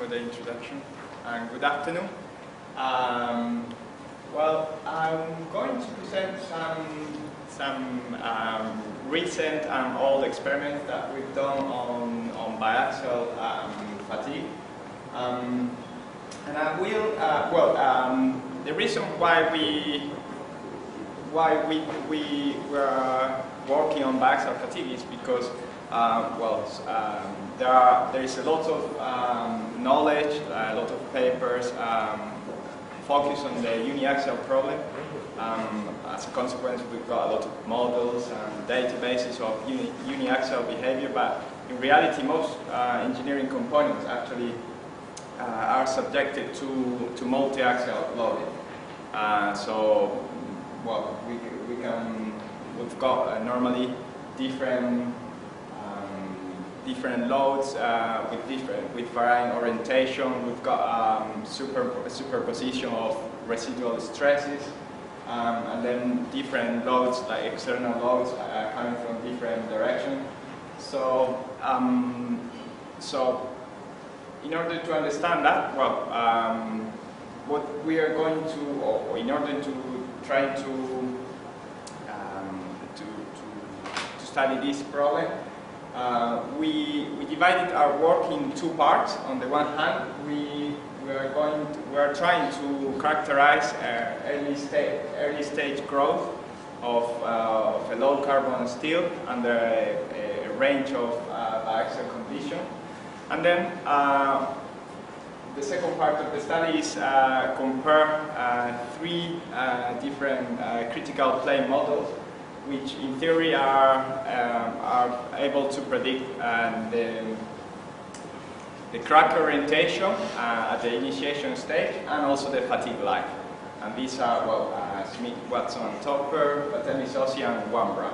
for the introduction, and good afternoon. Well, I'm going to present some recent and old experiments that we've done on biaxial fatigue. And I will, the reason why we were working on biaxial fatigue is because, there is a lot of knowledge, a lot of papers focused on the uniaxial problem. As a consequence, we've got a lot of models and databases of uniaxial behavior, but in reality, most engineering components actually are subjected to multi-axial loading. We've got normally different loads with varying orientation. We've got superposition of residual stresses, and then different loads, like external loads, coming from different directions. So in order to understand that, what we are going to, or in order to try to study this problem, we divided our work in two parts. On the one hand, we are trying to characterize early stage growth of a low carbon steel under a range of biaxial conditions. And then the second part of the study is compare three different critical plane models, which in theory are able to predict the crack orientation at the initiation stage and also the fatigue life. And these are Smith, Watson, Topper, Patelli-Sossi, and Wambra.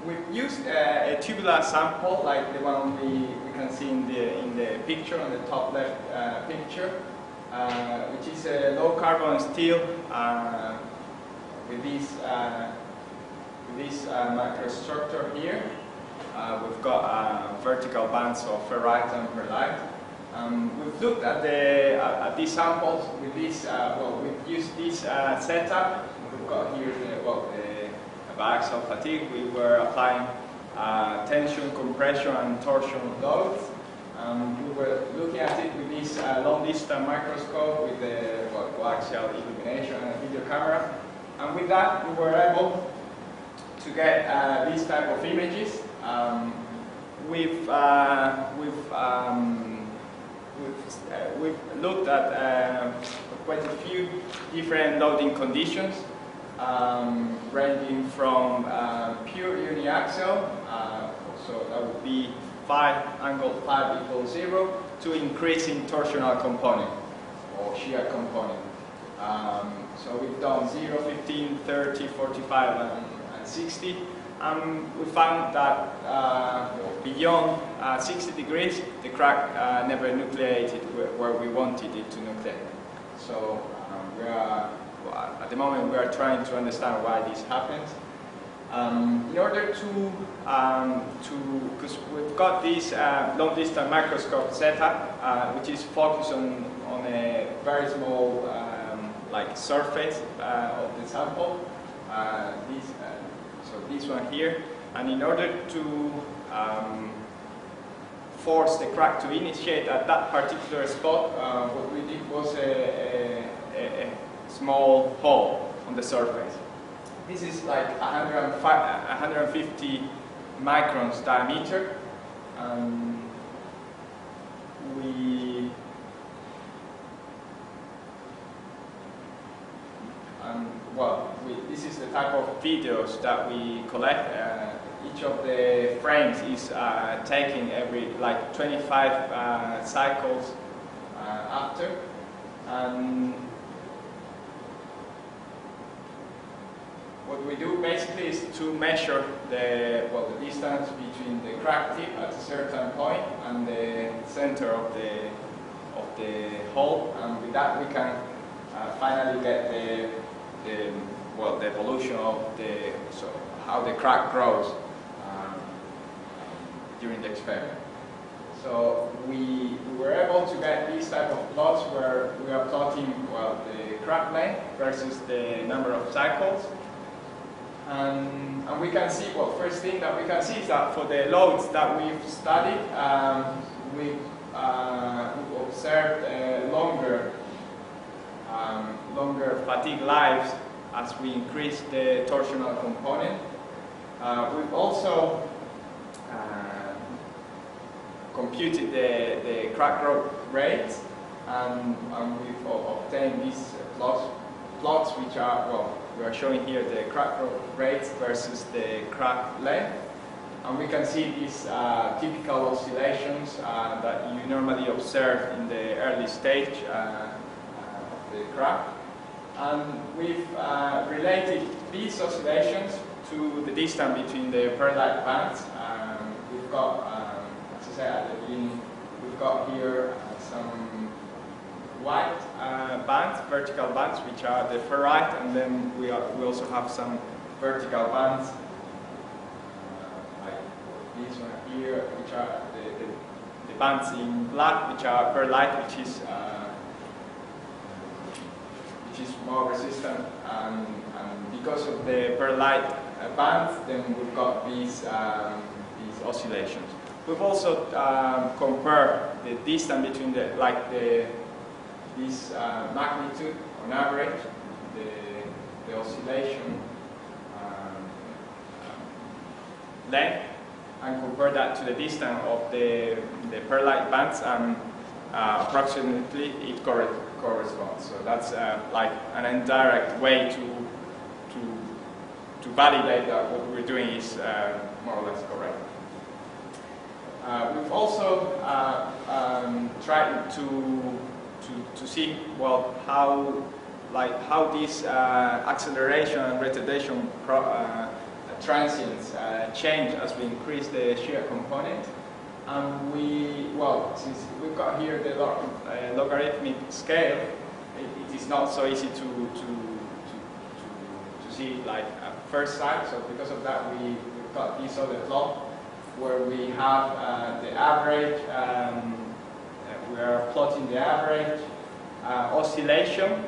We've used a tubular sample like the one we can see in the picture, on the top left picture, which is a low carbon steel with this microstructure here. We've got vertical bands of ferrite and perlite. We've looked at these samples with this. We've used this setup. We've got here the biaxial fatigue. We were applying tension, compression, and torsion loads. We were looking at it with this long-distance microscope with the coaxial illumination and a video camera. And with that, we were able to get these type of images. We've looked at quite a few different loading conditions, ranging from pure uniaxial, so that would be angle 5 equals 0, to increasing torsional component or shear component. So we've done 0, 15, 30, 45, and 60. We found that beyond 60 degrees, the crack never nucleated where we wanted it to nucleate. So at the moment we are trying to understand why this happens. In order because we've got this long-distance microscope setup, which is focused on a very small surface of the sample. So this one here, and in order to force the crack to initiate at that particular spot, what we did was a small hole on the surface. This is like 150 microns diameter. This is the type of videos that we collect. Each of the frames is taking every 25 cycles after. What we do basically is to measure the distance between the crack tip at a certain point and the center of the hole, and with that we can finally get the evolution of how the crack grows during the experiment. So we were able to get these type of plots where we are plotting, well, the crack length versus the number of cycles. And we can see, well, first thing that we can see is that for the loads that we've studied, we've observed longer fatigue lives as we increase the torsional component. We've also computed the crack growth rates, and we've obtained these plots which are, well, we are showing here the crack growth rates versus the crack length. And we can see these typical oscillations that you normally observe in the early stage of the crack. And we've related these oscillations to the distance between the perlite bands. We've got, as I said at the beginning, we've got here some white bands, vertical bands, which are the ferrite, and then we also have some vertical bands like this one here, which are the bands in black, which are perlite, which is more resistant, and because of the perlite bands, then we've got these oscillations. We've also compared the distance between this magnitude on average, the oscillation length, and compare that to the distance of the perlite bands, and approximately it corresponds. So that's like an indirect way to validate that what we're doing is more or less correct. We've also tried to see, well, how this acceleration and retardation transients change as we increase the shear component. And since we've got here the logarithmic scale, it is not so easy to see like at first sight. So because of that, we've got this other plot where we have the average. We are plotting the average oscillation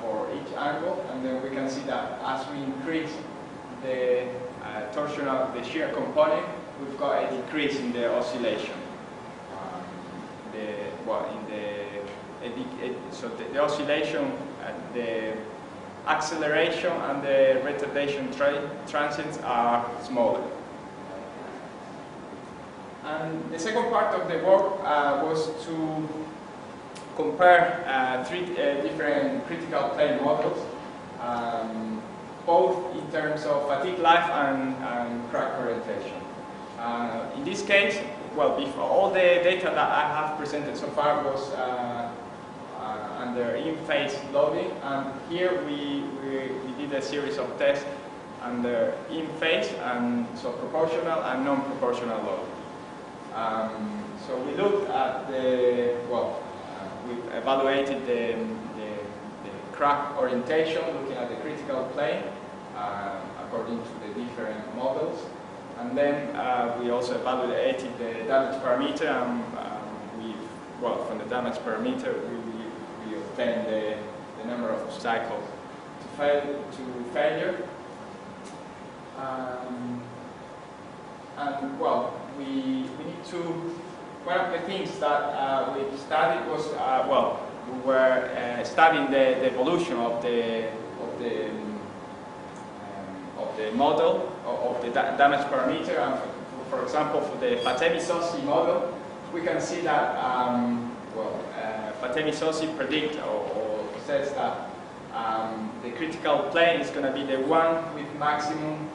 for each angle, and then we can see that as we increase the torsional, the shear component, we've got a decrease in the oscillation. So the oscillation, the acceleration and the retardation transients are smaller. And the second part of the work was to compare three different critical plane models, both in terms of fatigue life and crack orientation. In this case, well, before all the data that I have presented so far was under in-phase loading, and here we did a series of tests under in-phase, and so proportional and non-proportional loading. So we looked at we evaluated the crack orientation, looking at the critical plane according to the different models. And then we also evaluated the damage parameter, and from the damage parameter we obtained the number of cycles to failure. We need to. One of the things that we studied was we were studying the evolution of the model of the damage parameter, and for example, for the Fatemi-Sossi model, we can see that Fatemi-Sossi predicts or says that the critical plane is going to be the one with maximum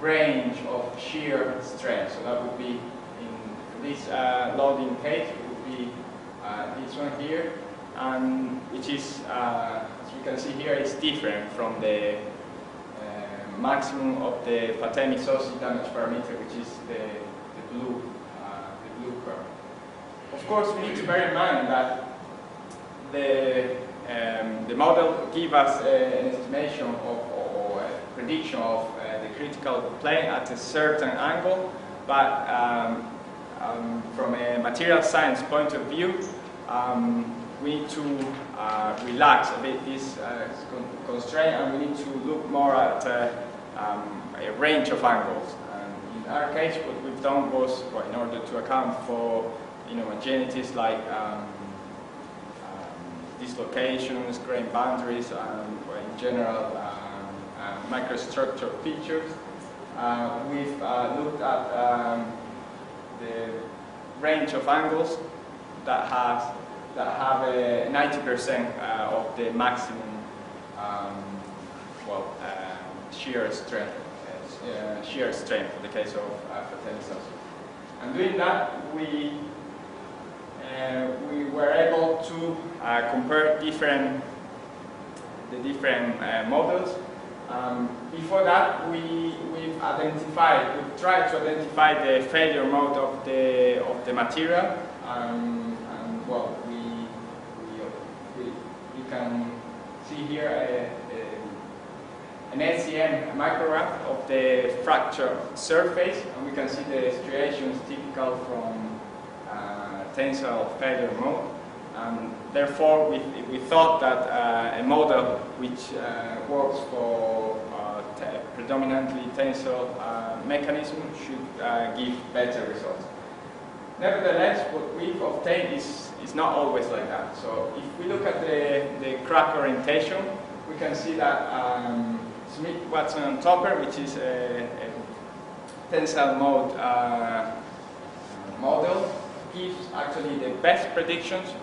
range of shear strength. So that would be in this loading case, it would be this one here, and which is, as you can see here, is different from the maximum of the Fatemi-Sossi damage parameter, which is the blue curve. Of course, we need to bear in mind that the model gives us an estimation or a prediction of the critical plane at a certain angle, but from a material science point of view, we need to relax a bit this constraint, and we need to look more at a range of angles. And in our case, what we've done was, well, in order to account for homogeneities like dislocations, grain boundaries, and in general microstructure features, we've looked at the range of angles that have a 90% of the maximum shear strength in the case of Frateni's. And doing that, we were able to compare the different models. Before that, we've tried to identify the failure mode of the material, and well, you can see here an SEM micrograph of the fracture surface, and we can see the striations typical from tensile failure mode. Therefore, we thought that a model which works for predominantly tensile mechanism should give better results. Nevertheless, what we've obtained is not always like that. So if we look at the crack orientation, we can see that Smith, Watson, and Topper, which is a tensile mode model, gives actually the best predictions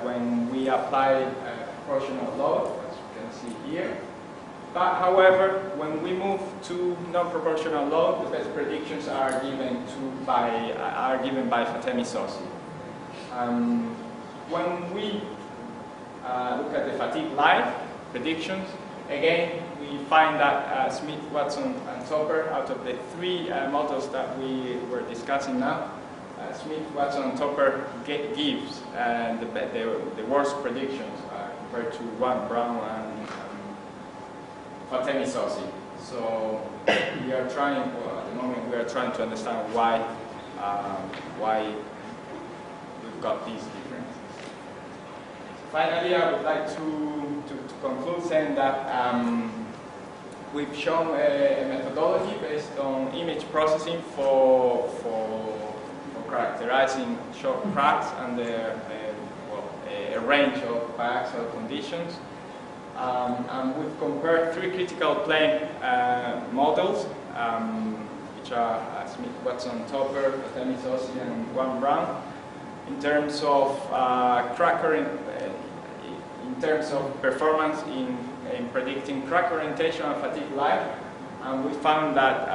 when we apply proportional load, as you can see here. But however, when we move to non-proportional load, the best predictions are given by Fatemi-Sossi. When we look at the fatigue life predictions, again we find that Smith, Watson, and Topper, out of the three models that we were discussing now, Smith, Watson, and Topper gives the worst predictions compared to Brown and Fatemi-Sossi. So we are trying, well, at the moment, we are trying to understand why we've got these differences. Finally, I would like to conclude saying that we've shown a methodology based on image processing for characterizing short cracks and a range of biaxial conditions. And we've compared three critical plane models, which are Smith, Watson, Topper, Fatemi-Sossi, and Brown, in terms of in terms of performance in predicting crack orientation and fatigue life. And we found that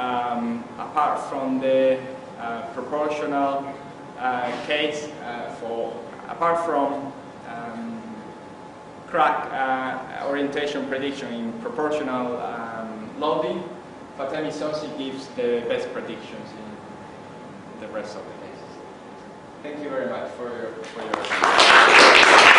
apart from the proportional case, apart from crack orientation prediction in proportional loading, Fatemi-Sossi gives the best predictions in the rest of the cases. Thank you very much for your attention.